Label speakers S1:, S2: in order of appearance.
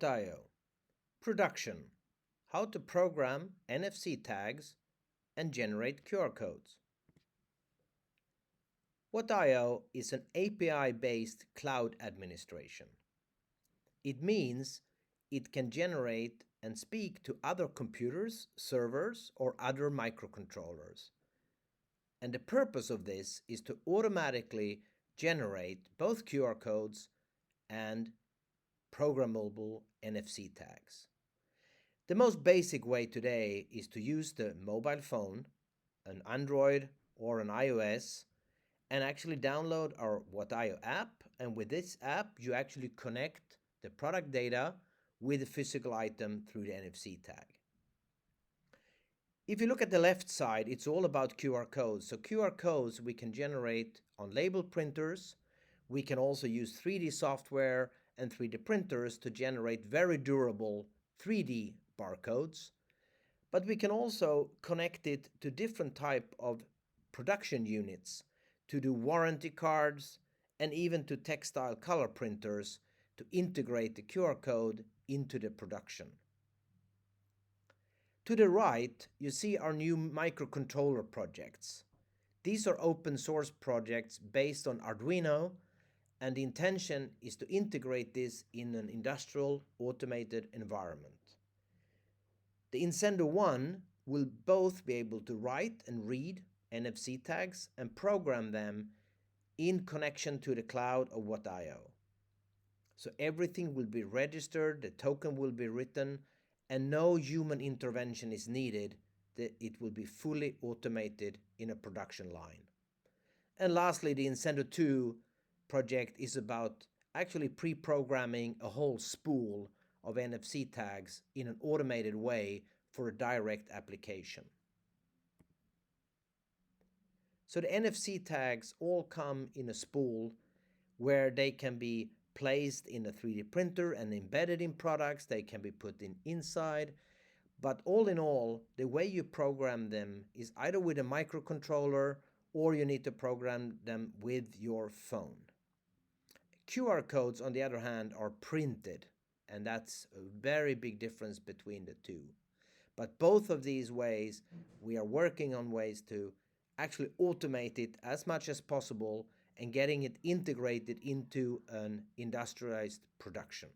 S1: What.io. Production. How to program NFC tags and generate QR codes. What.io is an API-based cloud administration. It means it can generate and speak to other computers, servers, or other microcontrollers. And the purpose of this is to automatically generate both QR codes and programmable NFC tags. The most basic way today is to use the mobile phone, an Android or an iOS, and actually download our What.io app. And with this app, you actually connect the product data with the physical item through the NFC tag. If you look at the left side, it's all about QR codes. So QR codes we can generate on label printers. We can also use 3D software and 3D printers to generate very durable 3D barcodes. But we can also connect it to different type of production units to do warranty cards and even to textile color printers to integrate the QR code into the production. To the right, you see our new microcontroller projects. These are open source projects based on Arduino, and the intention is to integrate this in an industrial automated environment. The Incendo 1 will both be able to write and read NFC tags and program them in connection to the cloud of What.io. So everything will be registered, the token will be written, and no human intervention is needed. It will be fully automated in a production line. And lastly, the Incendo 2 project is about actually pre-programming a whole spool of NFC tags in an automated way for a direct application. So the NFC tags all come in a spool where they can be placed in a 3D printer and embedded in products. They can be put in inside. But all in all, the way you program them is either with a microcontroller or you need to program them with your phone. QR codes, on the other hand, are printed, and that's a very big difference between the two. But both of these ways, we are working on ways to actually automate it as much as possible and getting it integrated into an industrialized production.